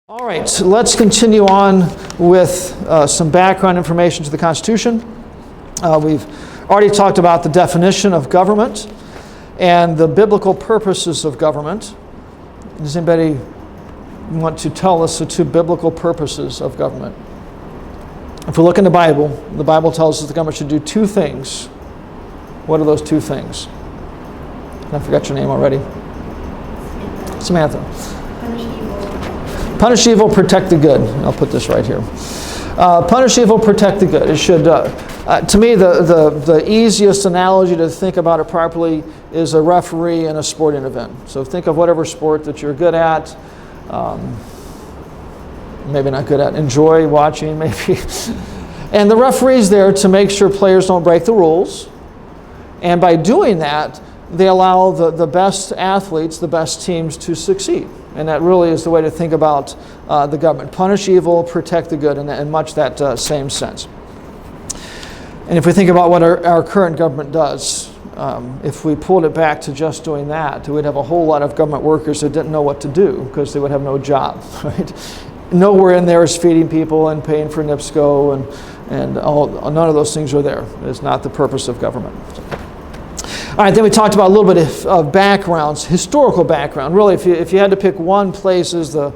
All right, so let's continue on with some background information to the Constitution. We've already talked about the definition of government and the biblical purposes of government. Does anybody want to tell us the two biblical purposes of government? If we look in the Bible tells us the government should do two things. What are those two things? I forgot your name already. Samantha. Punish evil, protect the good. I'll put this right here. Punish evil, protect the good. It should, to me, the easiest analogy to think about it properly is a referee in a sporting event. So think of whatever sport that you're good at, maybe not good at, enjoy watching maybe. And the referee's there to make sure players don't break the rules. And by doing that, they allow the best athletes, the best teams to succeed. And that really is the way to think about the government. Punish evil, protect the good, in much that same sense. And if we think about what our current government does, if we pulled it back to just doing that, we'd have a whole lot of government workers that didn't know what to do because they would have no job, right? Nowhere in there is feeding people and paying for NIPSCO and none of those things are there. It's not the purpose of government. All right, then we talked about a little bit of backgrounds, historical background. Really, if you had to pick one place as the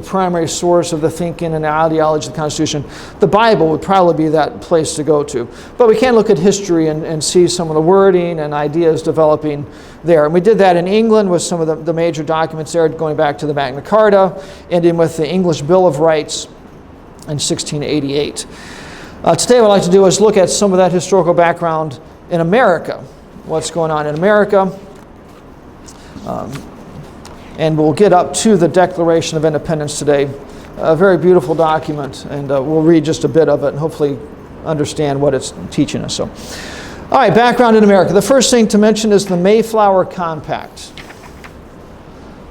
primary source of the thinking and the ideology of the Constitution, the Bible would probably be that place to go to. But we can look at history and see some of the wording and ideas developing there. And we did that in England with some of the major documents there, going back to the Magna Carta, ending with the English Bill of Rights in 1688. Today what I'd like to do is look at some of that historical background in America. What's going on in America. And we'll get up to the Declaration of Independence today. A very beautiful document, and we'll read just a bit of it and hopefully understand what it's teaching us. So, all right, background in America. The first thing to mention is the Mayflower Compact.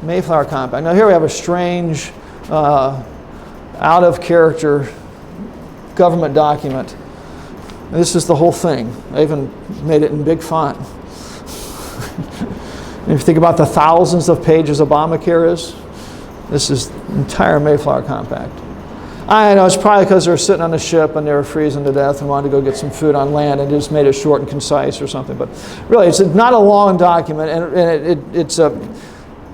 Mayflower Compact. Now here we have a strange, out of character government document. This is the whole thing. I even made it in big font. If you think about the thousands of pages Obamacare is, this is the entire Mayflower Compact. I know it's probably because they were sitting on a ship and they were freezing to death and wanted to go get some food on land and just made it short and concise or something. But really, it's not a long document, and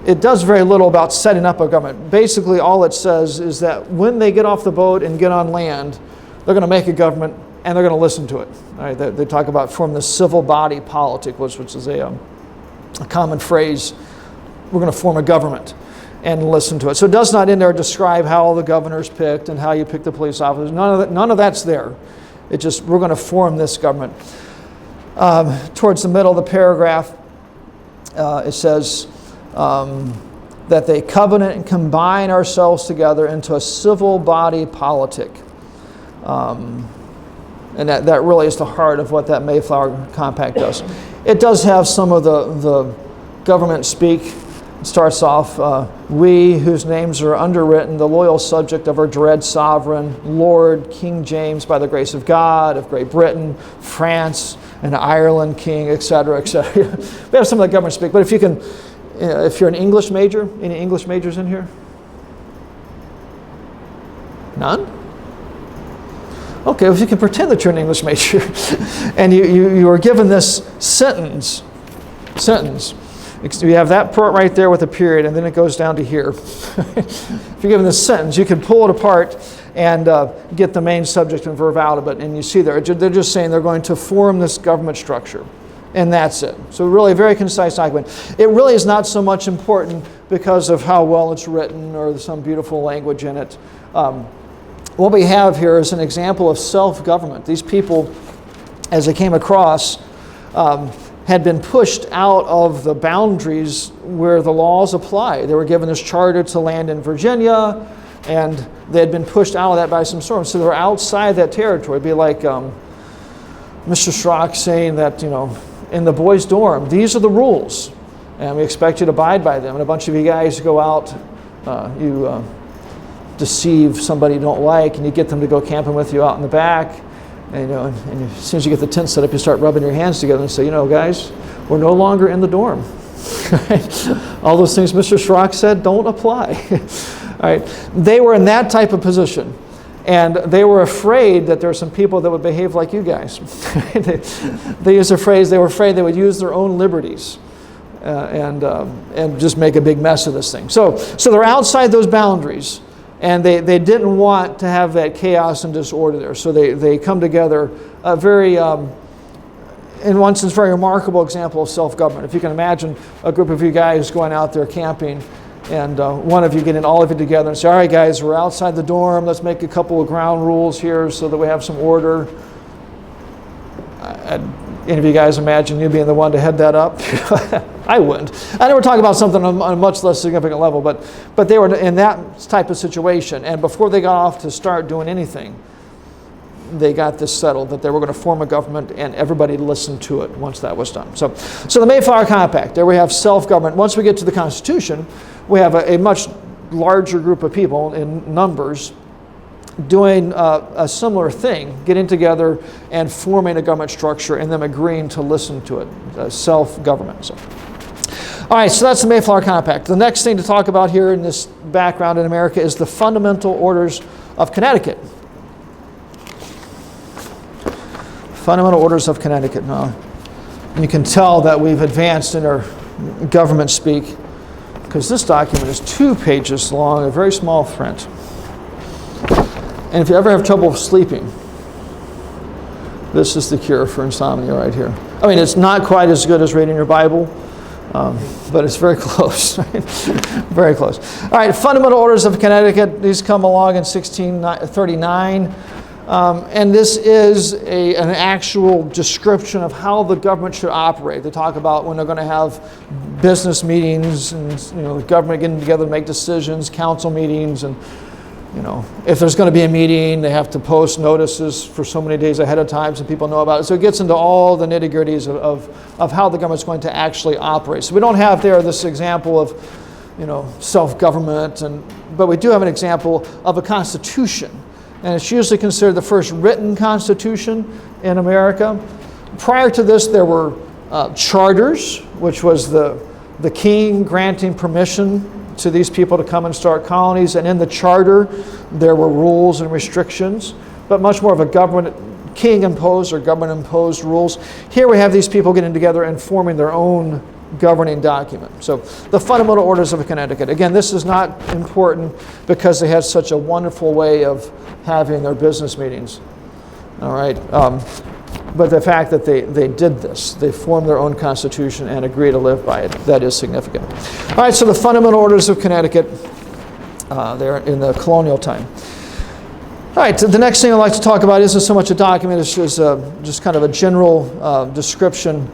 it does very little about setting up a government. Basically, all it says is that when they get off the boat and get on land, they're going to make a government and they're going to listen to it. All right, they talk about forming the civil body politic, which is a common phrase. We're going to form a government and listen to it. So it does not in there describe how all the governors picked and how you pick the police officers. None of that's there. It just, we're going to form this government. Towards the middle of the paragraph, it says that they covenant and combine ourselves together into a civil body politic. And that really is the heart of what that Mayflower Compact does. It does have some of the government speak. It starts off, we whose names are underwritten, the loyal subject of our dread sovereign, Lord King James, by the grace of God, of Great Britain, France, and Ireland King, etc., etc. We have some of the government speak, but if you can, if you're an English major, any English majors in here? None? Okay, if you can pretend that you're an English major and you are given this sentence, you have that part right there with a period and then it goes down to here. If you're given this sentence, you can pull it apart and get the main subject and verb out of it, and you see they're just saying they're going to form this government structure, and that's it. So really a very concise document. It really is not so much important because of how well it's written or some beautiful language in it. What we have here is an example of self-government. These people, as they came across, had been pushed out of the boundaries where the laws apply. They were given this charter to land in Virginia, and they had been pushed out of that by some storm. So they were outside that territory. It'd be like Mr. Schrock saying that, in the boys' dorm, these are the rules, and we expect you to abide by them. And a bunch of you guys go out, deceive somebody you don't like, and you get them to go camping with you out in the back, and as soon as you get the tent set up, you start rubbing your hands together and say, guys, we're no longer in the dorm. All those things Mr. Schrock said don't apply. right? They were in that type of position. And they were afraid that there were some people that would behave like you guys. They used a phrase, they were afraid they would use their own liberties and just make a big mess of this thing. So they're outside those boundaries, and they didn't want to have that chaos and disorder there. So they come together, a very, in one sense, very remarkable example of self-government. If you can imagine a group of you guys going out there camping, and one of you getting all of you together and say, all right, guys, we're outside the dorm. Let's make a couple of ground rules here so that we have some order. Any of you guys imagine you being the one to head that up? I wouldn't. I know we're talking about something on a much less significant level, but they were in that type of situation. And before they got off to start doing anything, they got this settled, that they were going to form a government, and everybody listened to it once that was done. So the Mayflower Compact, there we have self-government. Once we get to the Constitution, we have a much larger group of people in numbers doing a similar thing, getting together and forming a government structure and them agreeing to listen to it, self-government. So. All right, so that's the Mayflower Compact. The next thing to talk about here in this background in America is the Fundamental Orders of Connecticut. Fundamental Orders of Connecticut. Now, you can tell that we've advanced in our government speak, because this document is 2 pages long, a very small print. And if you ever have trouble sleeping, this is the cure for insomnia right here. I mean, it's not quite as good as reading your Bible, but it's very close. Right? Very close. All right, Fundamental Orders of Connecticut. These come along in 1639. And this is an actual description of how the government should operate. They talk about when they're going to have business meetings and the government getting together to make decisions, council meetings, and if there's going to be a meeting, they have to post notices for so many days ahead of time so people know about it. So it gets into all the nitty-gritties of how the government's going to actually operate. So we don't have there this example of self-government, but we do have an example of a constitution. And it's usually considered the first written constitution in America. Prior to this, there were charters, which was the king granting permission to these people to come and start colonies. And in the charter, there were rules and restrictions, but much more of a king-imposed or government-imposed rules. Here we have these people getting together and forming their own governing document. So the Fundamental Orders of Connecticut. Again, this is not important because they had such a wonderful way of having their business meetings. All right. But the fact that they did this, they formed their own constitution and agreed to live by it, that is significant. All right, so the Fundamental Orders of Connecticut, they're in the colonial time. All right, the next thing I'd like to talk about isn't so much a document, it's just kind of a general description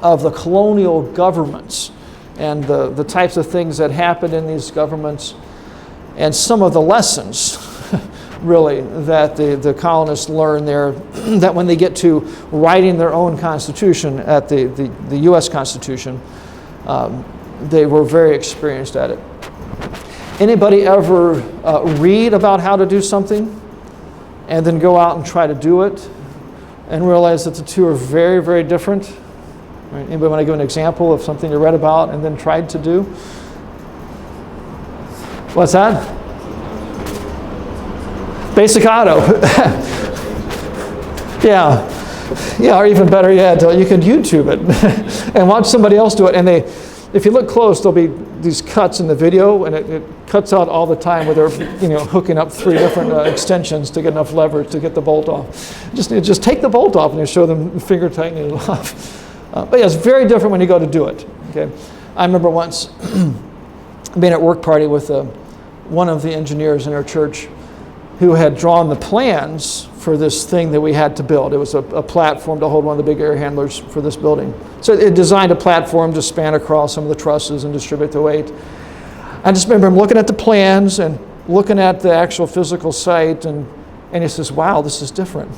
of the colonial governments and the types of things that happened in these governments and some of the lessons really that the colonists learned there, that when they get to writing their own constitution at the U.S. Constitution, they were very experienced at it. Anybody ever read about how to do something and then go out and try to do it and realize that the two are very, very different? Right. Anybody want to give an example of something you read about and then tried to do? What's that? Basic auto. Yeah, or even better yet, you could YouTube it and watch somebody else do it. And if you look close, there'll be these cuts in the video, and it cuts out all the time where they're hooking up 3 different extensions to get enough leverage to get the bolt off. Just take the bolt off and you show them finger tightening it off. But yeah, it's very different when you go to do it. Okay, I remember once being at work party with one of the engineers in our church who had drawn the plans for this thing that we had to build. It was a platform to hold one of the big air handlers for this building. So it designed a platform to span across some of the trusses and distribute the weight. I just remember him looking at the plans and looking at the actual physical site, and he says, wow, this is different.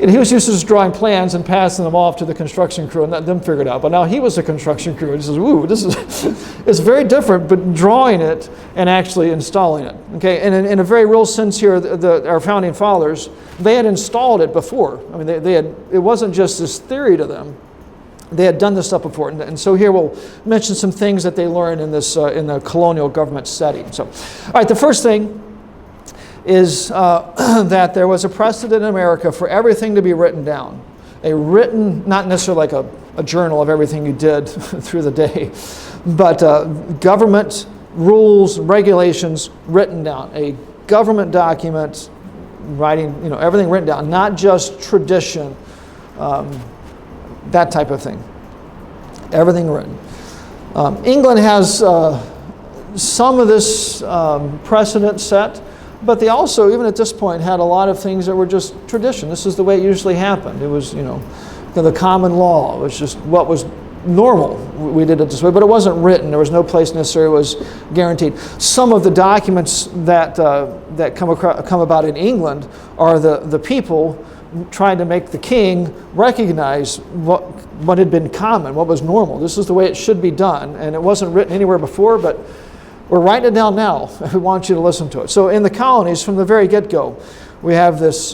And he was used to just drawing plans and passing them off to the construction crew and let them figure it out. But now he was a construction crew and he says, ooh, it's very different, but drawing it and actually installing it. Okay, and in a very real sense here, our founding fathers, they had installed it before. I mean, it wasn't just this theory to them. They had done this stuff before, and so here we'll mention some things that they learned in this in the colonial government setting. So, all right, the first thing is that there was a precedent in America for everything to be written down. A written, not necessarily like a journal of everything you did through the day, but government rules, regulations written down. A government document, writing, everything written down, not just tradition. That type of thing. Everything written. England has some of this precedent set, but they also, even at this point, had a lot of things that were just tradition. This is the way it usually happened. It was, the common law. It was just what was normal. We did it this way, but it wasn't written. There was no place necessarily was guaranteed. Some of the documents that come about in England are the people trying to make the king recognize what had been common, what was normal. This is the way it should be done, and it wasn't written anywhere before, but we're writing it down now. We want you to listen to it. So in the colonies, from the very get-go, we have this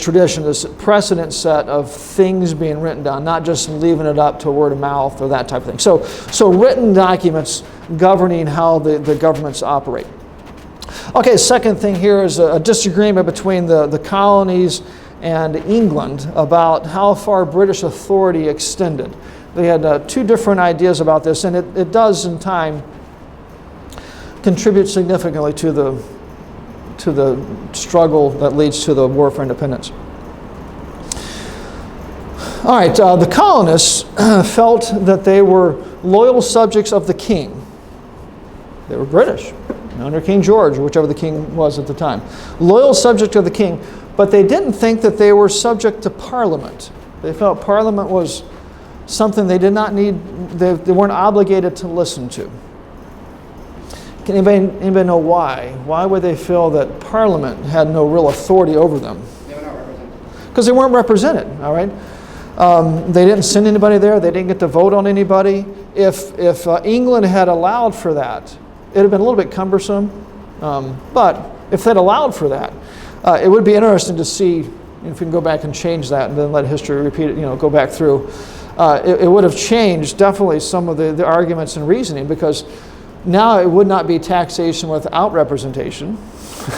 tradition, this precedent set of things being written down, not just leaving it up to word of mouth or that type of thing. So written documents governing how the governments operate. Okay, second thing here is a disagreement between the colonies and England about how far British authority extended. They had two different ideas about this, and it does in time contribute significantly to the struggle that leads to the War for Independence. All right, the colonists felt that they were loyal subjects of the king. They were British, under King George, or whichever the king was at the time. Loyal subject of the king, but they didn't think that they were subject to Parliament. They felt Parliament was something they did not need, they weren't obligated to listen to. Can anybody know why? Why would they feel that Parliament had no real authority over them? They were not represented. Because they weren't represented, all right? They didn't send anybody there. They didn't get to vote on anybody. If England had allowed for that, it would have been a little bit cumbersome. But if they'd allowed for that, it would be interesting to see if we can go back and change that and then let history repeat it, go back through. It would have changed definitely some of the arguments and reasoning, because now it would not be taxation without representation.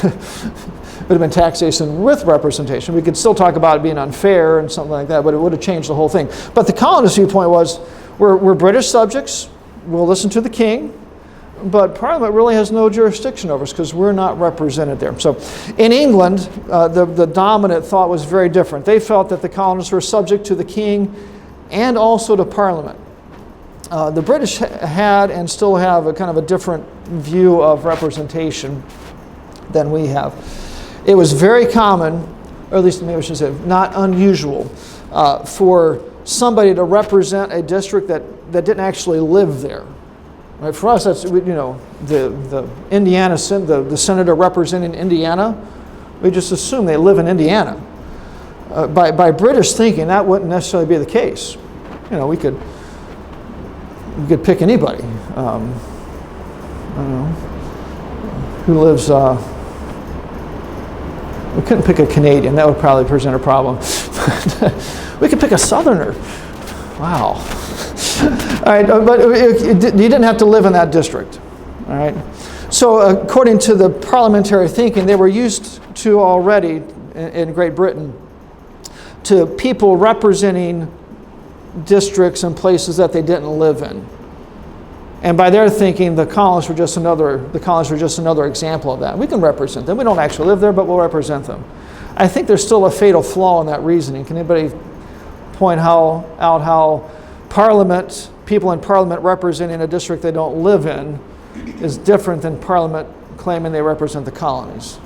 It would have been taxation with representation. We could still talk about it being unfair and something like that, but it would have changed the whole thing. But the colonist viewpoint was, we're British subjects, we'll listen to the king, but Parliament really has no jurisdiction over us because we're not represented there. So in England, the dominant thought was very different. They felt that the colonists were subject to the king and also to Parliament. The British had and still have a kind of a different view of representation than we have. It was very common, or at least maybe I should say not unusual, for somebody to represent a district that didn't actually live there. Right? For us, that's, the Indiana, the senator representing Indiana, we just assume they live in Indiana. By British thinking, that wouldn't necessarily be the case. We could pick anybody. I don't know, who lives. We couldn't pick a Canadian. That would probably present a problem. We could pick a Southerner. Wow. All right, but you didn't have to live in that district. All right. So according to the parliamentary thinking, they were used to already in Great Britain to people representing districts and places that they didn't live in. And by their thinking, the colonists were just another example of that. We can represent them. We don't actually live there, but we'll represent them. I think there's still a fatal flaw in that reasoning. Can anybody point out how Parliament, people in Parliament representing a district they don't live in, is different than Parliament claiming they represent the colonies?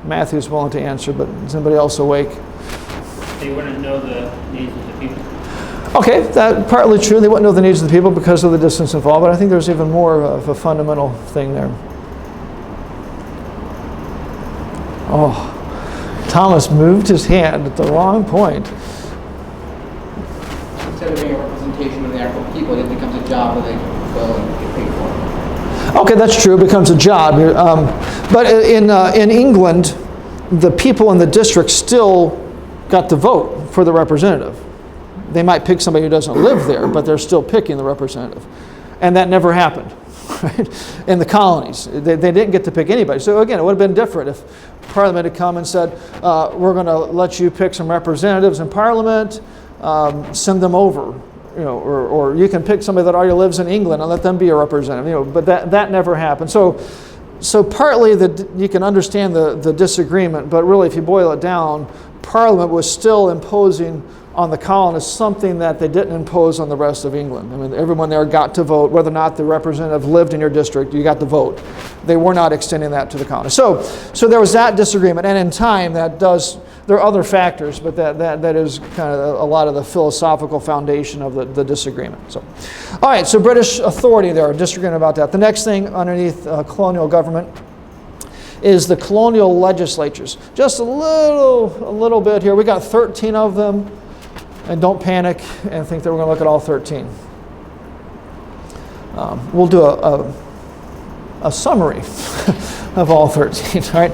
Matthew's willing to answer, but is anybody else awake? They wouldn't know the needs of the people. Okay, that's partly true. They wouldn't know the needs of the people because of the distance involved, but I think there's even more of a fundamental thing there. Oh, Thomas moved his hand at the wrong point. Instead of being a representation of the actual people, it becomes a job where they go and get paid for. Okay, that's true. It becomes a job. But in England, the people in the district still got to vote for the representative. They might pick somebody who doesn't live there, but they're still picking the representative. And that never happened, right? In the colonies. They didn't get to pick anybody. So again, it would have been different if Parliament had come and said, we're going to let you pick some representatives in Parliament, send them over. Or you can pick somebody that already lives in England and let them be a representative. But that never happened. So partly you can understand the disagreement, but really if you boil it down, Parliament was still imposing on the colonists something that they didn't impose on the rest of England. I mean, everyone there got to vote, whether or not the representative lived in your district, you got to vote. They were not extending that to the colonists. So there was that disagreement, and in time there are other factors, but that is kind of a lot of the philosophical foundation of the disagreement. So, all right, so British authority there, disagreement about that. The next thing underneath colonial government is the colonial legislatures. Just a little bit here. We got 13 of them. And don't panic and think that we're going to look at all 13. We'll do a summary of all 13. All right.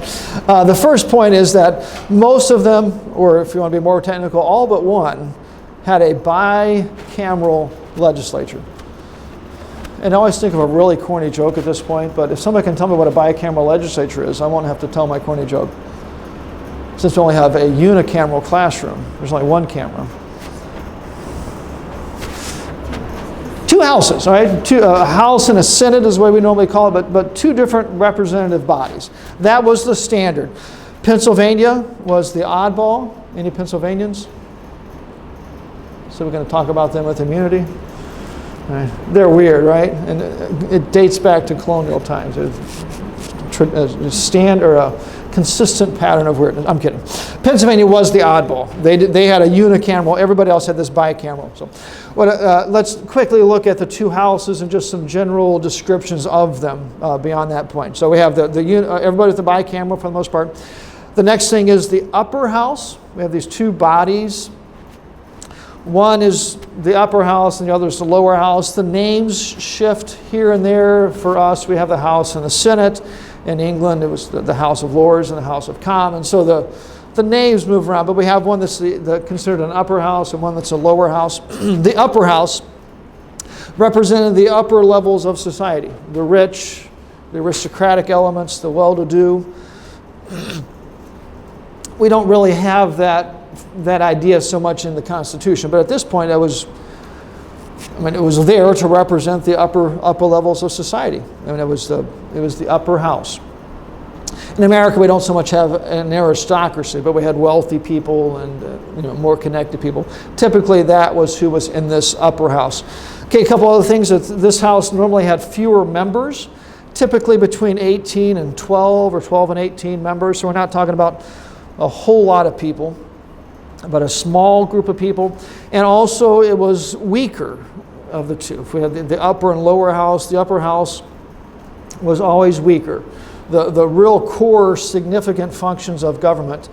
The first point is that most of them, or if you want to be more technical, all but one, had a bicameral legislature. And I always think of a really corny joke at this point, but if somebody can tell me what a bicameral legislature is, I won't have to tell my corny joke. Since we only have a unicameral classroom, there's only one camera. Two houses, all right? A house and a senate is the way we normally call it, but two different representative bodies. That was the standard. Pennsylvania was the oddball. Any Pennsylvanians? So we're going to talk about them with immunity. All right. They're weird, right? And it dates back to colonial times. A consistent pattern of weirdness. I'm kidding. Pennsylvania was the oddball. They had a unicameral. Everybody else had this bicameral. So let's quickly look at the two houses and just some general descriptions of them beyond that point. So we have everybody with the bicameral for the most part. The next thing is the upper house. We have these two bodies. One is the upper house and the other is the lower house. The names shift here and there. For us, we have the House and the Senate. In England, it was the House of Lords and the House of Commons. So the names move around, but we have one that's considered an upper house and one that's a lower house. The upper house represented the upper levels of society, the rich, the aristocratic elements, the well-to-do. We don't really have that idea so much in the Constitution, but at this point it was there to represent the upper levels of society. I mean, it was the upper house. In America, we don't so much have an aristocracy, but we had wealthy people and more connected people. Typically, that was who was in this upper house. Okay, a couple other things. This house normally had fewer members, typically between 18 and 12 or 12 and 18 members. So we're not talking about a whole lot of people, but a small group of people. And also, it was weaker of the two. If we had the upper and lower house, the upper house was always weaker. The real core significant functions of government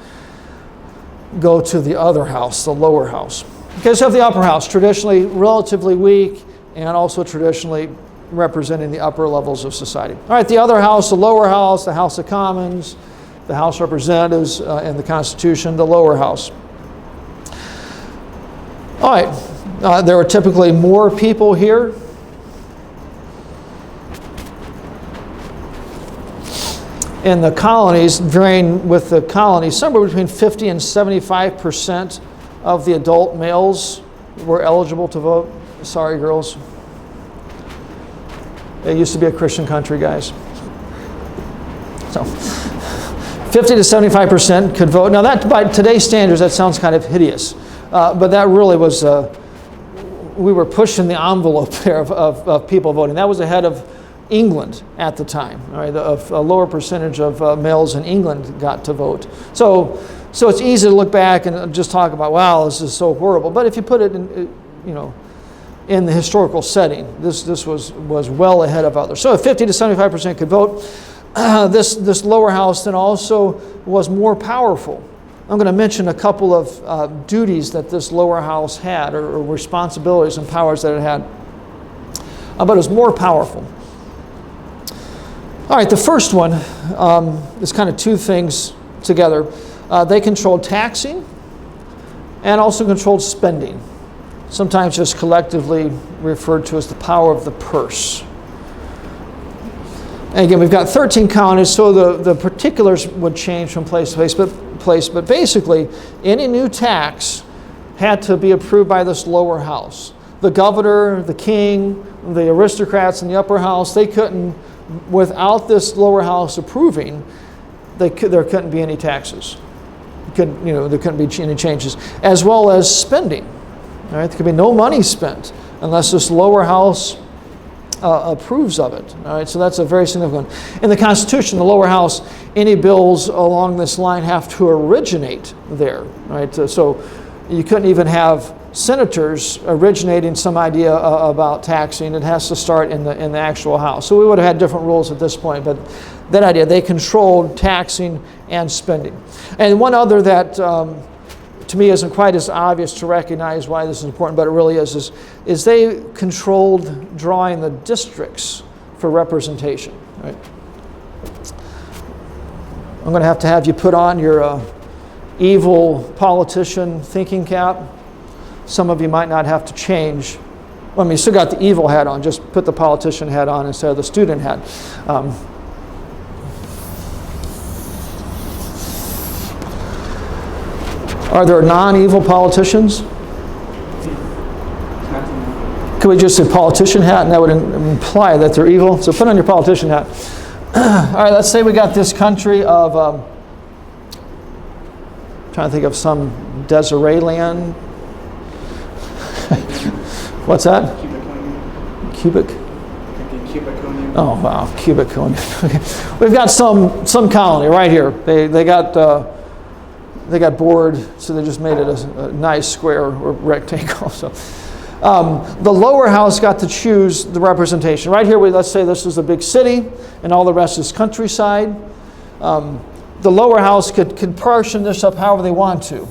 go to the other house, the lower house. Okay, so we have the upper house, traditionally relatively weak and also traditionally representing the upper levels of society. All right, the other house, the lower house, the House of Commons, the House of Representatives, and the Constitution, the lower house. All right, there were typically more people here. In the colonies, varying with the colonies, somewhere between 50 and 75% of the adult males were eligible to vote. Sorry, girls. It used to be a Christian country, guys. So, 50 to 75% could vote. Now, that by today's standards, that sounds kind of hideous. But that really was, we were pushing the envelope there of people voting. That was ahead of England at the time. All right, a lower percentage of males in England got to vote. So it's easy to look back and just talk about, wow, this is so horrible. But if you put it in, in the historical setting, this was well ahead of others. So if 50 to 75% could vote, this lower house then also was more powerful. I'm going to mention a couple of duties that this lower house had, or responsibilities and powers that it had. But it was more powerful. All right, the first one is kind of two things together. They controlled taxing and also controlled spending. sometimes just collectively referred to as the power of the purse. And again, we've got 13 colonies, so the particulars would change from place to place, but basically, any new tax had to be approved by this lower house. The governor, the king, the aristocrats in the upper house, they couldn't, without this lower house approving, there couldn't be any taxes. There couldn't be any changes, as well as spending. All right, there could be no money spent unless this lower house approves of it. All right, so that's a very significant. In the Constitution, the lower house, any bills along this line have to originate there. Right, so you couldn't even have senators originating some idea about taxing. It has to start in the actual house. So we would have had different rules at this point, but that idea, they controlled taxing and spending. And one other that to me isn't quite as obvious to recognize why this is important, but it really is they controlled drawing the districts for representation. Right? I'm going to have you put on your evil politician thinking cap. Some of you might not have to change. Well, I mean, you still got the evil hat on. Just put the politician hat on instead of the student hat. Are there non-evil politicians? Could we just say politician hat, and that would imply that they're evil? So put on your politician hat. All right, let's say we got this country of, trying to think of some Desiree land. What's that? Cubic? Cubiconian. Oh wow, Cubiconian. Okay. We've got some colony right here. They got bored, so they just made it a nice square or rectangle. So the lower house got to choose the representation. Right here, let's say this is a big city, and all the rest is countryside. The lower house could portion this up however they want to.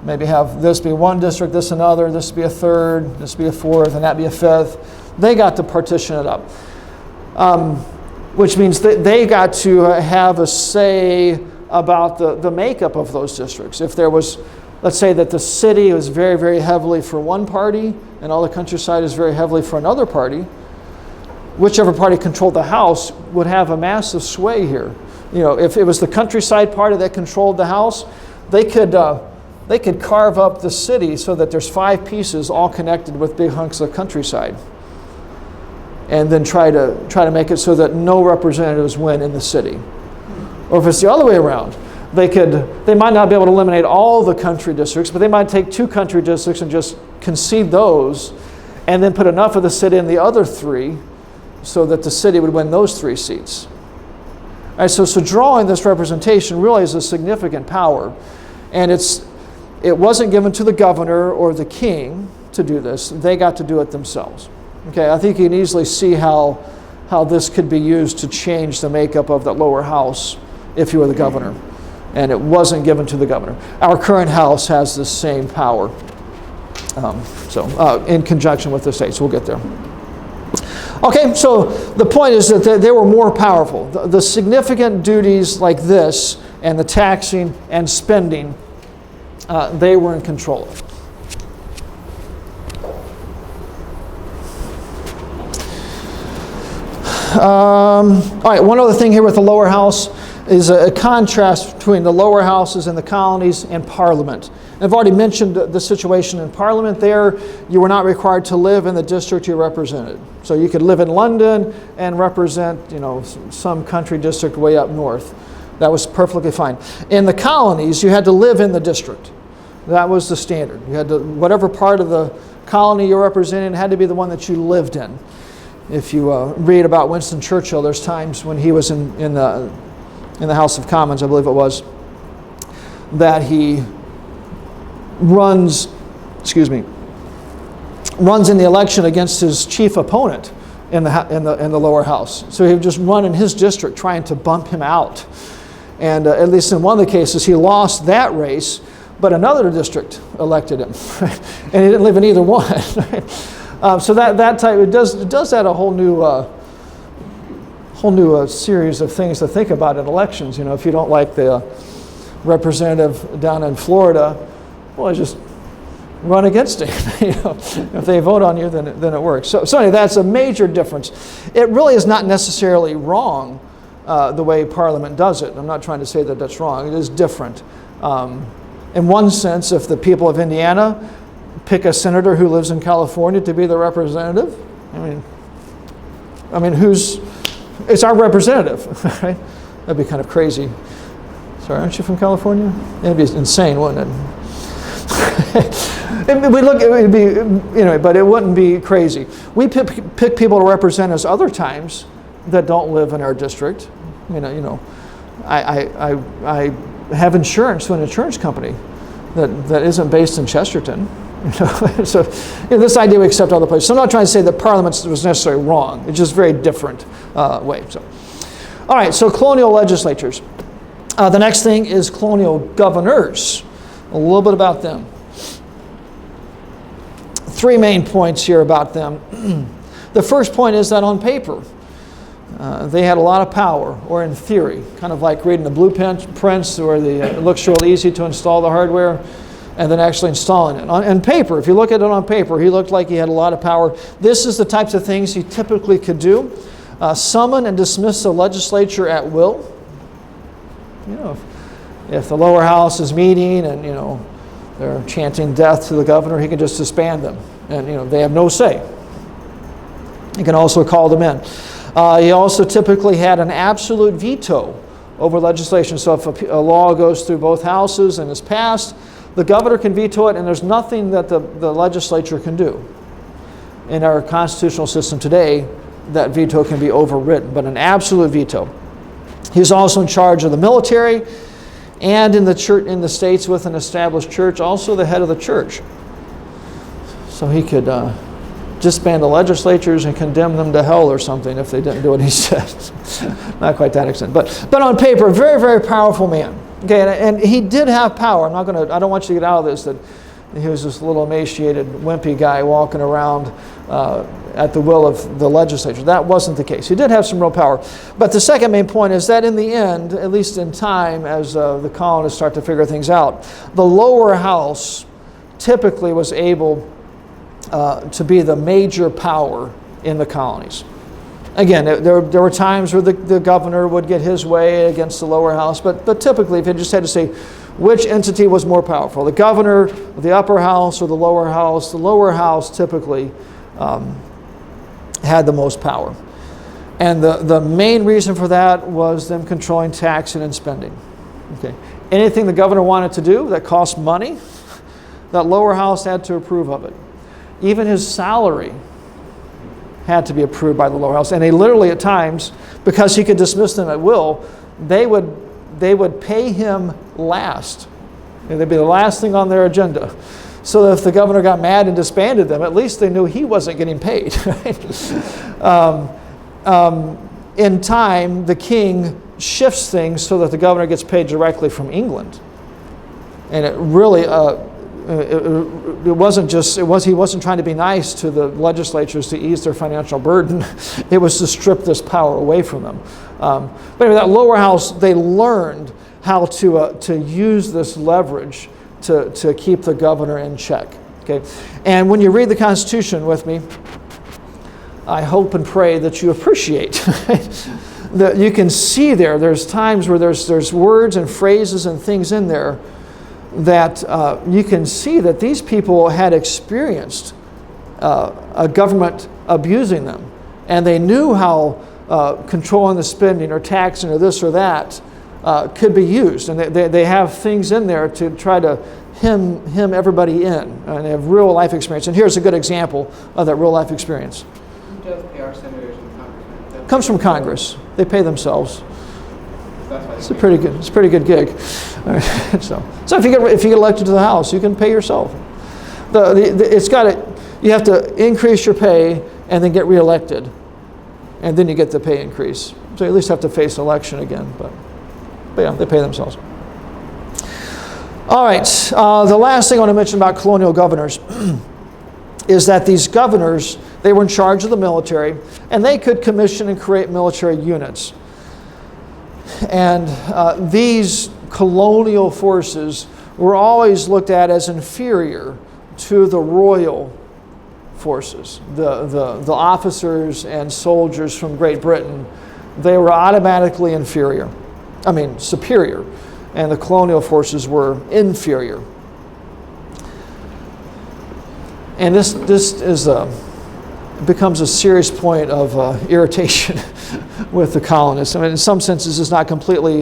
Maybe have this be one district, this another, this be a third, this be a fourth, and that be a fifth. They got to partition it up, which means that they got to have a say about the makeup of those districts. If there was, let's say that the city was very, very heavily for one party and all the countryside is very heavily for another party, whichever party controlled the house would have a massive sway here. If it was the countryside party that controlled the house, they could carve up the city so that there's 5 pieces all connected with big hunks of countryside, and then try to make it so that no representatives win in the city. Or if it's the other way around, they might not be able to eliminate all the country districts, but they might take 2 country districts and just concede those, and then put enough of the city in the other 3 so that the city would win those 3 seats. All right, so drawing this representation really is a significant power, and it wasn't given to the governor or the king to do this. They got to do it themselves. Okay, I think you can easily see how this could be used to change the makeup of that lower house if you were the governor. And it wasn't given to the governor. Our current house has the same power. In conjunction with the states. We'll get there. Okay, so the point is that they were more powerful. The significant duties like this and the taxing and spending, they were in control of. All right, one other thing here with the lower house is a contrast between the lower houses and the colonies and Parliament. I've already mentioned the situation in Parliament there. You were not required to live in the district you represented. So you could live in London and represent, some country district way up north. That was perfectly fine. In the colonies, you had to live in the district. That was the standard. You had to, whatever part of the colony you're representing had to be the one that you lived in. If you read about Winston Churchill, there's times when he was in the House of Commons, I believe it was, that he runs in the election against his chief opponent in the lower house. So he would just run in his district trying to bump him out. And at least in one of the cases, he lost that race, but another district elected him, and he didn't live in either one. So that type, it does add a whole new series of things to think about in elections. If you don't like the representative down in Florida, well, just run against him. If they vote on you, then it works. So anyway, that's a major difference. It really is not necessarily wrong the way Parliament does it. I'm not trying to say that that's wrong. It is different. In one sense, if the people of Indiana pick a senator who lives in California to be the representative, I mean, it's our representative, right? That'd be kind of crazy. Sorry, aren't you from California? It'd be insane, wouldn't it? It'd be, but it wouldn't be crazy. We pick people to represent us other times that don't live in our district. I have insurance through an insurance company that isn't based in Chesterton. So this idea we accept other places. So I'm not trying to say that Parliament was necessarily wrong. It's just very different way. So, all right. So colonial legislatures. The next thing is colonial governors. A little bit about them. 3 main points here about them. The first point is that on paper, they had a lot of power, or in theory, kind of like reading the blueprints where it looks real easy to install the hardware, and then actually installing it. On paper, if you look at it on paper, he looked like he had a lot of power. This is the types of things he typically could do. Summon and dismiss the legislature at will. If the lower house is meeting and, they're chanting death to the governor, he can just disband them. And, they have no say. He can also call them in. He also typically had an absolute veto over legislation. So if a law goes through both houses and is passed, the governor can veto it, and there's nothing that the legislature can do. In our constitutional system today, that veto can be overridden, but an absolute veto. He's also in charge of the military, and in the church, in the states with an established church, also the head of the church. So he could disband the legislatures and condemn them to hell or something if they didn't do what he said. Not quite that extent, but on paper, a very, very powerful man. Okay, and he did have power. I don't want you to get out of this that he was this little emaciated, wimpy guy walking around at the will of the legislature. That wasn't the case. He did have some real power. But the second main point is that in the end, at least in time, as the colonists start to figure things out, the lower house typically was able to be the major power in the colonies. Again, there were times where the governor would get his way against the lower house, but typically, if you just had to say which entity was more powerful, the governor, the upper house, or the lower house typically had the most power. And the main reason for that was them controlling taxing and spending. Okay. Anything the governor wanted to do that cost money, that lower house had to approve of it. Even his salary had to be approved by the lower house. And they literally at times, because he could dismiss them at will, they would pay him last. And they'd be the last thing on their agenda. So that if the governor got mad and disbanded them, at least they knew he wasn't getting paid. In time, the king shifts things so that the governor gets paid directly from England. And it really, he wasn't trying to be nice to the legislatures to ease their financial burden. It was to strip this power away from them. But anyway, that lower house, they learned how to use this leverage to keep the governor in check. Okay, and when you read the Constitution with me, I hope and pray that you appreciate that you can see there's times where there's words and phrases and things in there that you can see that these people had experienced a government abusing them, and they knew how controlling the spending or taxing or this or that could be used, and they have things in there to try to hem everybody in, and they have real life experience. And here's a good example of that real life experience. Who does pay our senators and congressmen? Comes from Congress. They pay themselves. That's why It's a pretty good gig. All right, so if you get elected to the House, you can pay yourself. You have to increase your pay and then get reelected, and then you get the pay increase. So you at least have to face election again. But yeah, they pay themselves. All right, the last thing I want to mention about colonial governors is that these governors, they were in charge of the military, and they could commission and create military units. And these colonial forces were always looked at as inferior to the royal forces, the officers and soldiers from Great Britain, they were automatically superior, and the colonial forces were inferior. And this becomes a serious point of irritation with the colonists. I mean, in some senses, it's not completely.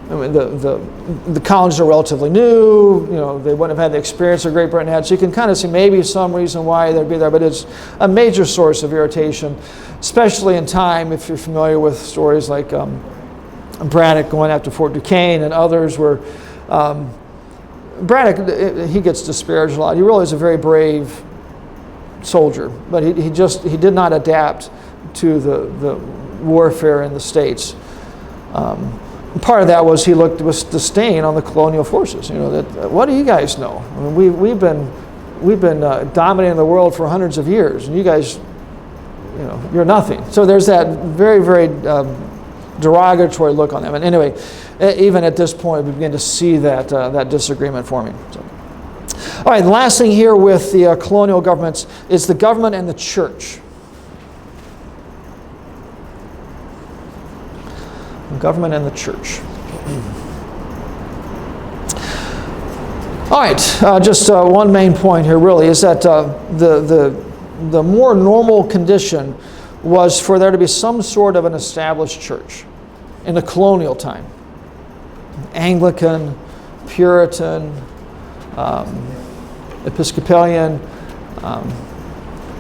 The colonies are relatively new. They wouldn't have had the experience that Great Britain had. So you can kind of see maybe some reason why they'd be there, but it's a major source of irritation, especially in time. If you're familiar with stories like Braddock going after Fort Duquesne and others, where Braddock, he gets disparaged a lot. He really is a very brave soldier, but he did not adapt to the warfare in the States. Part of that was he looked with disdain on the colonial forces. What do you guys know? I mean, we've been dominating the world for hundreds of years, and you guys, you're nothing. So there's that very, very derogatory look on them. And anyway, even at this point, we begin to see that disagreement forming. So. All right, the last thing here with the colonial governments is the government and the church. The government and the church. All right, just one main point here really is that the more normal condition was for there to be some sort of an established church in the colonial time. Anglican, Puritan, Episcopalian,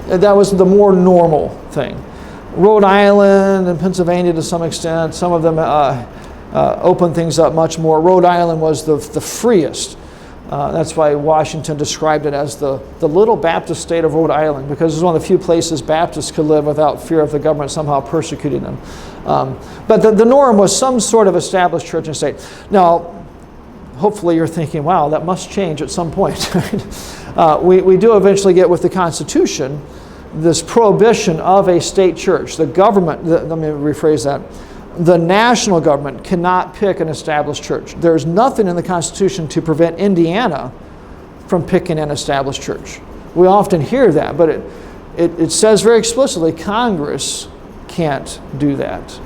that was the more normal thing. Rhode Island and Pennsylvania to some extent, some of them opened things up much more. Rhode Island was the freest. That's why Washington described it as the little Baptist state of Rhode Island, because it's one of the few places Baptists could live without fear of the government somehow persecuting them. But the norm was some sort of established church and state. Now, hopefully you're thinking, wow, that must change at some point. We do eventually get with the Constitution this prohibition of a state church. The government, let me rephrase that, the national government cannot pick an established church. There's nothing in the Constitution to prevent Indiana from picking an established church. We often hear that, but it says very explicitly Congress can't do that.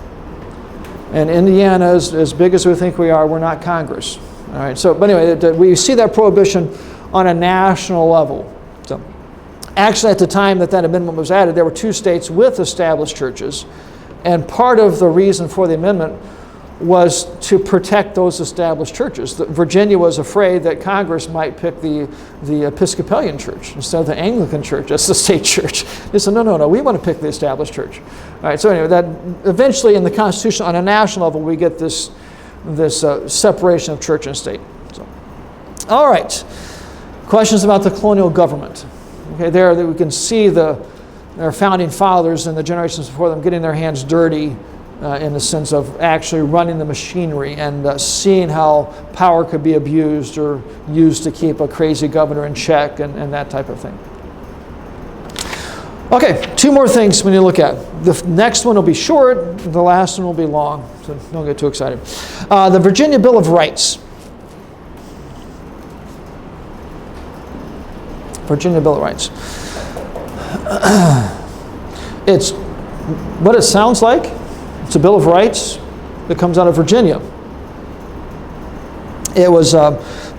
And Indiana, as big as we think we are, we're not Congress. All right. So, but anyway, we see that prohibition on a national level. So, actually, at the time that amendment was added, there were 2 states with established churches, and part of the reason for the amendment was to protect those established churches. Virginia was afraid that Congress might pick the Episcopalian church instead of the Anglican church as the state church. They said, no, we want to pick the established church. All right, so anyway, that eventually in the Constitution on a national level, we get this separation of church and state. So, all right, questions about the colonial government. Okay, there we can see their founding fathers and the generations before them getting their hands dirty in the sense of actually running the machinery and seeing how power could be abused or used to keep a crazy governor in check and that type of thing. Okay, 2 more things we need to look at. The next one will be short, the last one will be long, so don't get too excited. The Virginia Bill of Rights. Virginia Bill of Rights. It's what it sounds like. It's a Bill of Rights that comes out of Virginia. It was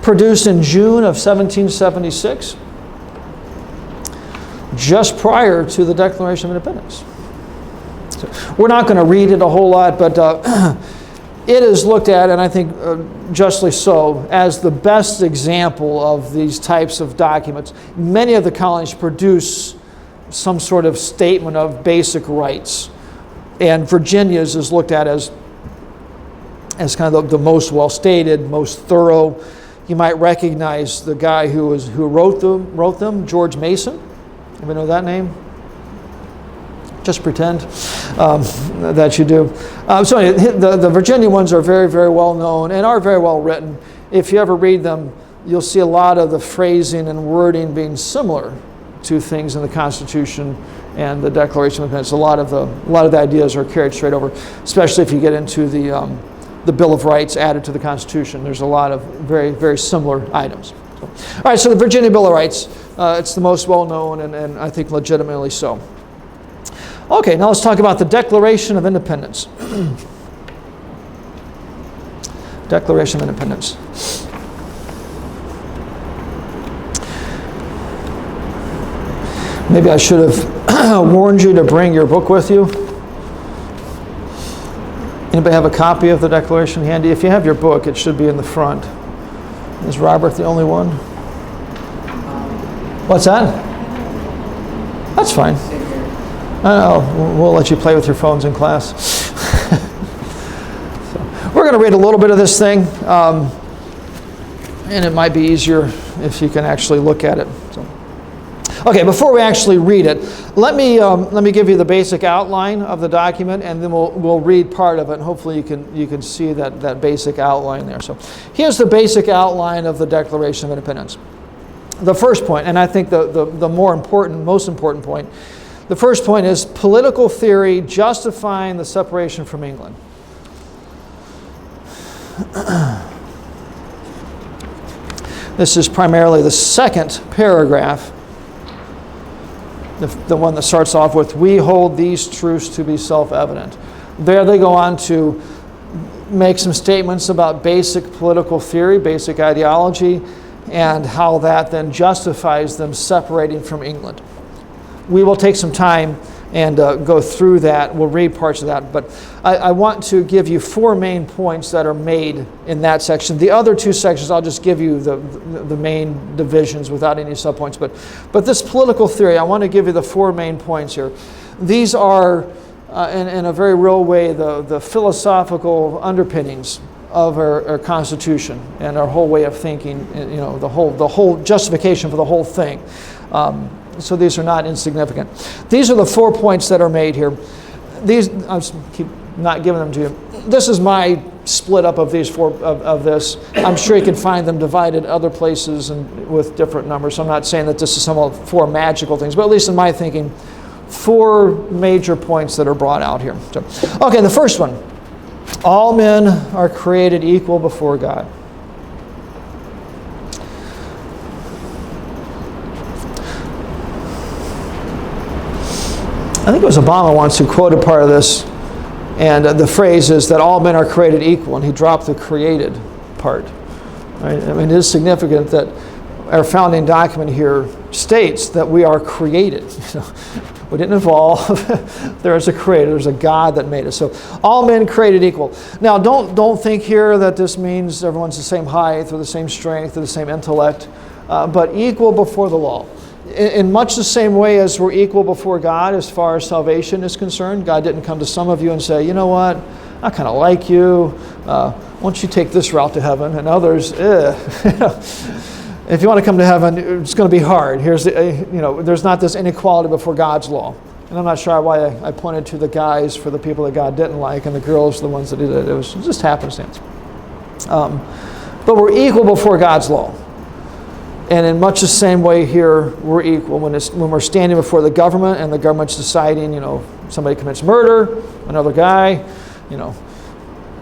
produced in June of 1776, just prior to the Declaration of Independence. So we're not going to read it a whole lot, but it is looked at, and I think justly so, as the best example of these types of documents. Many of the colonies produce some sort of statement of basic rights, and Virginia's is looked at as kind of the most well-stated, most thorough. You might recognize the guy who wrote them, George Mason. Anybody know that name? Just pretend that you do. So anyway, the Virginia ones are very, very well known and are very well written. If you ever read them, you'll see a lot of the phrasing and wording being similar to things in the Constitution and the Declaration of Independence. A lot of the ideas are carried straight over, especially if you get into the Bill of Rights added to the Constitution. There's a lot of very, very similar items. All right, so the Virginia Bill of Rights, it's the most well-known and I think legitimately so. Okay, now let's talk about the Declaration of Independence. Declaration of Independence. Maybe I should have warned you to bring your book with you. Anybody have a copy of the Declaration handy? If you have your book, it should be in the front. Is Robert the only one? What's that? That's fine. We'll let you play with your phones in class. So, we're going to read a little bit of this thing, and it might be easier if you can actually look at it. So. Okay, before we actually read it, let me give you the basic outline of the document, and then we'll read part of it, and hopefully you can see that basic outline there. So here's the basic outline of the Declaration of Independence. The first point, and I think the most important point, the first point is political theory justifying the separation from England. This is primarily the second paragraph, the one that starts off with, "We hold these truths to be self-evident." There they go on to make some statements about basic political theory, basic ideology, and how that then justifies them separating from England. We will take some time and go through that. We'll read parts of that, but I want to give you 4 main points that are made in that section. The other 2 sections, I'll just give you the main divisions without any subpoints. But this political theory, I want to give you the 4 main points here. These are, in a very real way, the philosophical underpinnings of our Constitution and our whole way of thinking. You know, the whole justification for the whole thing. So these are not insignificant. These are the 4 points that are made here. These, I'll keep not giving them to you. This is my split up of these 4 of this. I'm sure you can find them divided other places and with different numbers. So I'm not saying that this is some of 4 magical things, but at least in my thinking, 4 major points that are brought out here. So, okay, the first one. All men are created equal before God. I think it was Obama once who quoted part of this, and the phrase is that all men are created equal, and he dropped the created part. Right? I mean, it is significant that our founding document here states that we are created. We didn't evolve. There is a creator. There's a God that made us. So all men created equal. Now, don't think here that this means everyone's the same height or the same strength or the same intellect, but equal before the law. In much the same way as we're equal before God as far as salvation is concerned. God didn't come to some of you and say, you know what, I kind of like you. Why don't you take this route to heaven? And others, if you want to come to heaven, it's going to be hard. There's not this inequality before God's law. And I'm not sure why I pointed to the guys for the people that God didn't like and the girls the ones that he did. It was just happenstance. But we're equal before God's law. And in much the same way here, we're equal. When we're standing before the government and the government's deciding, somebody commits murder, another guy,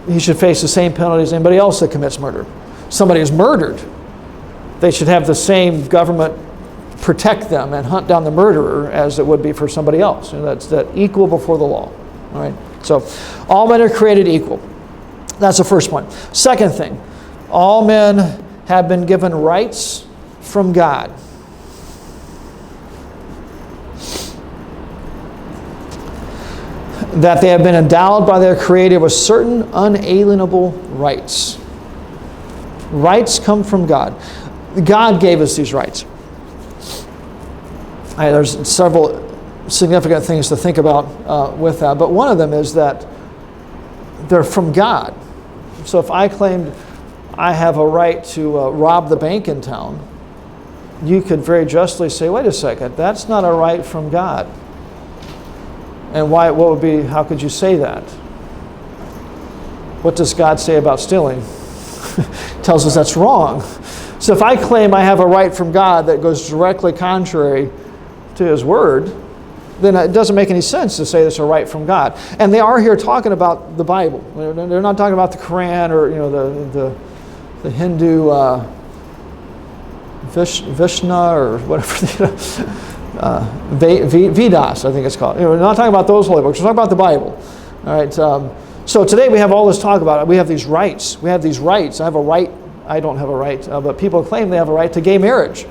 he should face the same penalty as anybody else that commits murder. Somebody is murdered, they should have the same government protect them and hunt down the murderer as it would be for somebody else. That's that equal before the law. All right. So all men are created equal. That's the first point. Second thing, all men have been given rights from God. That they have been endowed by their Creator with certain unalienable rights. Rights come from God. God gave us these rights. There's several significant things to think about with that, but one of them is that they're from God. So if I claimed I have a right to rob the bank in town, you could very justly say, wait a second, that's not a right from God. And how could you say that? What does God say about stealing? Tells us that's wrong. So if I claim I have a right from God that goes directly contrary to His Word, then it doesn't make any sense to say it's a right from God. And they are here talking about the Bible. They're not talking about the Quran or the Hindu Vishna or whatever, Vedas, I think it's called. We're not talking about those holy books. We're talking about the Bible. All right. So today we have all this talk about it. We have these rights. We have these rights. I have a right. I don't have a right, but people claim they have a right to gay marriage.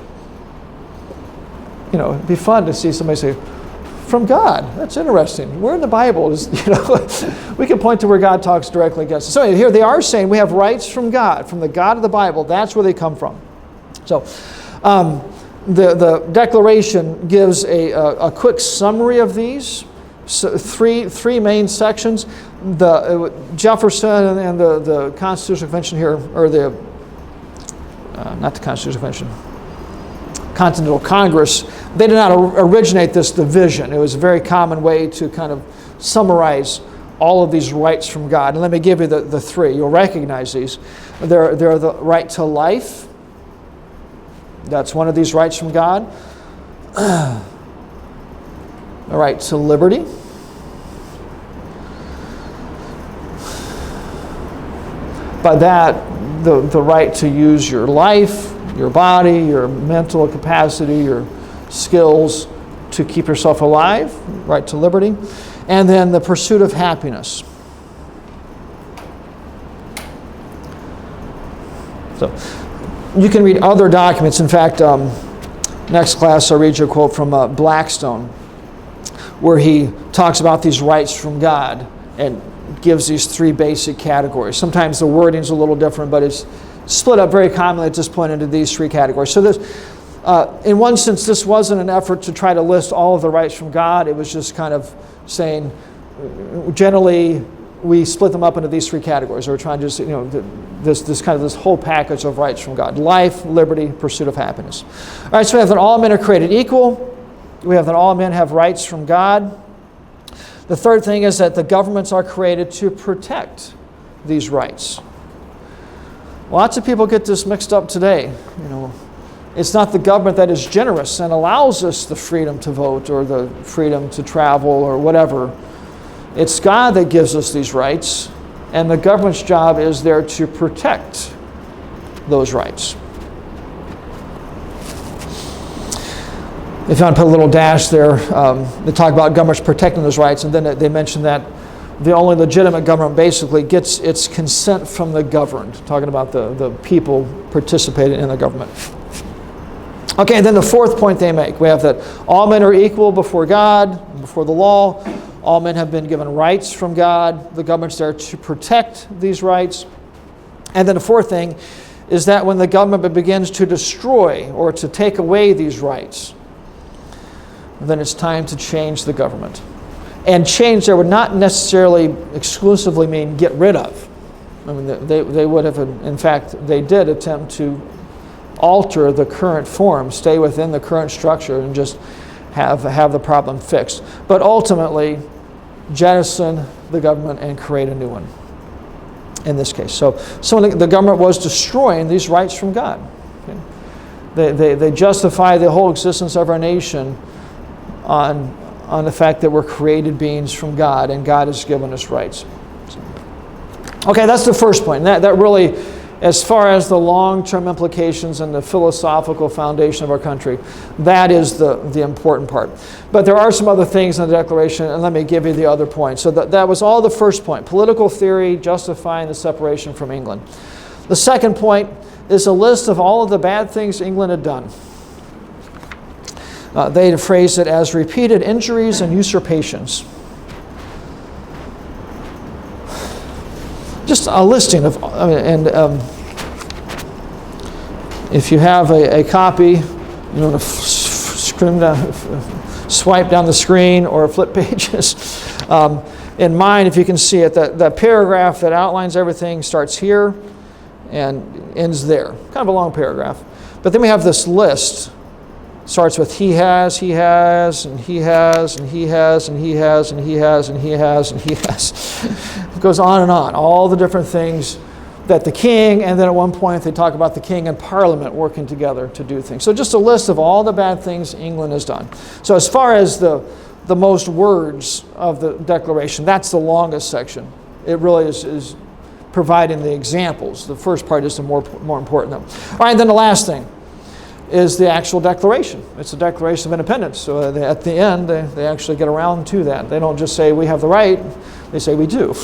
It'd be fun to see somebody say, "From God." That's interesting. Where in the Bible is, we can point to where God talks directly against it. So here they are saying we have rights from God, from the God of the Bible. That's where they come from. So the Declaration gives a quick summary of these. So three main sections. The Jefferson and the Constitutional Convention here, or not the Constitutional Convention, Continental Congress, they did not originate this division. It was a very common way to kind of summarize all of these rights from God. And let me give you the three. You'll recognize these. They're the right to life. That's one of these rights from God. The right to liberty. By that, the right to use your life, your body, your mental capacity, your skills to keep yourself alive, right to liberty. And then the pursuit of happiness. So you can read other documents. In fact, next class I'll read you a quote from Blackstone, where he talks about these rights from God and gives these three basic categories. Sometimes the wording's a little different, but it's split up very commonly at this point into these three categories. So this, in one sense, this wasn't an effort to try to list all of the rights from God. It was just kind of saying, generally, we split them up into these three categories. We're trying to just, this whole package of rights from God: life, liberty, pursuit of happiness. All right, so we have that all men are created equal. We have that all men have rights from God. The third thing is that the governments are created to protect these rights. Lots of people get this mixed up today. It's not the government that is generous and allows us the freedom to vote or the freedom to travel or whatever. It's God that gives us these rights, and the government's job is there to protect those rights. If you want to put a little dash there, they talk about governments protecting those rights, and then they mention that the only legitimate government basically gets its consent from the governed, talking about the people participating in the government. Okay, and then the fourth point they make, we have that all men are equal before God, before the law. All men have been given rights from God. The government's there to protect these rights. And then the fourth thing is that when the government begins to destroy or to take away these rights, then it's time to change the government. And change there would not necessarily exclusively mean get rid of. I mean, they would have, in fact, they did attempt to alter the current form, stay within the current structure, and just have the problem fixed. But ultimately, jettison the government and create a new one in this case. So the government was destroying these rights from God. Okay? They justify the whole existence of our nation on the fact that we're created beings from God, and God has given us rights. Okay, that's the first point. And that really, as far as the long-term implications and the philosophical foundation of our country, that is the important part. But there are some other things in the Declaration, and let me give you the other points. So that was all the first point: political theory justifying the separation from England. The second point is a list of all of the bad things England had done. They had phrased it as repeated injuries and usurpations. Just a listing of, if you have a copy, you want to swipe down the screen or flip pages. In mine, if you can see it, that paragraph that outlines everything starts here and ends there. Kind of a long paragraph. But then we have this list. Starts with he has, and he has, and he has, and he has, and he has, and he has, and he has. It goes on and on. All the different things that the king, and then at one point they talk about the king and parliament working together to do things. So just a list of all the bad things England has done. So as far as the most words of the Declaration, that's the longest section. It really is providing the examples. The first part is the more important though. All right, then the last thing is the actual Declaration. It's the Declaration of Independence. So at the end, they actually get around to that. They don't just say we have the right, they say we do.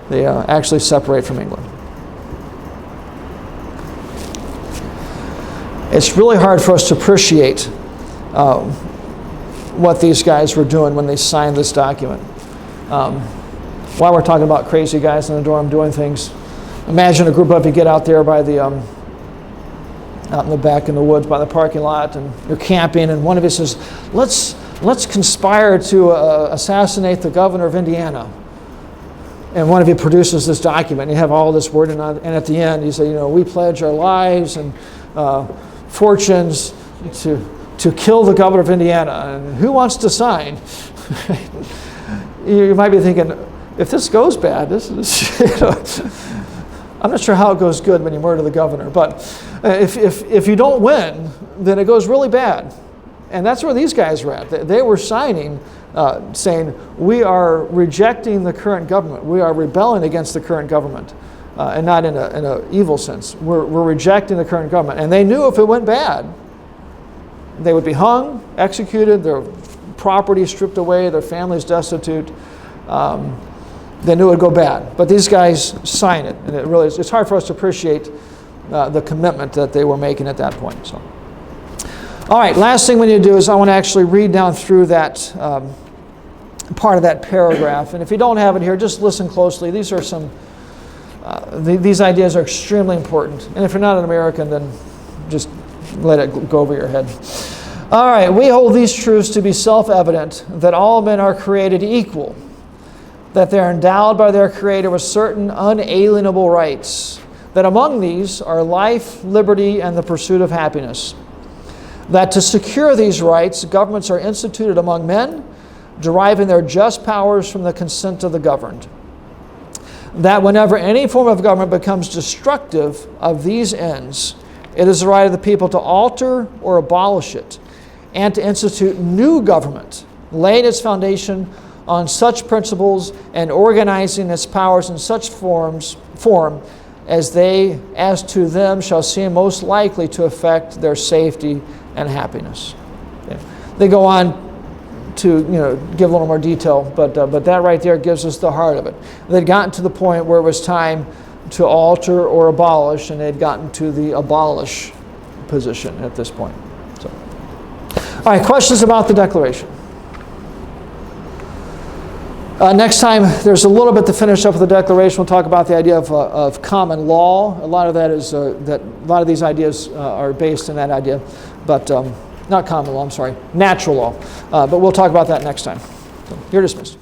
They actually separate from England. It's really hard for us to appreciate what these guys were doing when they signed this document. While we're talking about crazy guys in the dorm doing things, imagine a group of you get out there by the out in the back in the woods by the parking lot, and you're camping, and one of you says, let's conspire to assassinate the governor of Indiana. And one of you produces this document, and you have all this wording on it, and at the end you say, we pledge our lives and fortunes to kill the governor of Indiana. And who wants to sign? You might be thinking, if this goes bad, this is, I'm not sure how it goes good when you murder the governor, but if you don't win, then it goes really bad. And that's where these guys were at. They were signing, saying, we are rejecting the current government. We are rebelling against the current government, and not in an evil sense. We're rejecting the current government. And they knew if it went bad, they would be hung, executed, their property stripped away, their families destitute. They knew it would go bad. But these guys sign it, and it's hard for us to appreciate the commitment that they were making at that point. So, all right, last thing we need to do is I want to actually read down through that part of that paragraph. And if you don't have it here, just listen closely. These are some, these ideas are extremely important. And if you're not an American, then just let it go over your head. All right, we hold these truths to be self-evident, that all men are created equal, that they are endowed by their Creator with certain unalienable rights, that among these are life, liberty, and the pursuit of happiness, that to secure these rights, governments are instituted among men, deriving their just powers from the consent of the governed, that whenever any form of government becomes destructive of these ends, it is the right of the people to alter or abolish it, and to institute new government, laying its foundation on such principles and organizing its powers in such form as to them shall seem most likely to affect their safety and happiness. Okay. They go on to give a little more detail, but that right there gives us the heart of it. They'd gotten to the point where it was time to alter or abolish, and they'd gotten to the abolish position at this point. So, all right, questions about the Declaration? Next time, there's a little bit to finish up with the Declaration. We'll talk about the idea of common law. A lot of that is a lot of these ideas are based in that idea, but not common law. I'm sorry, natural law. But we'll talk about that next time. So, you're dismissed.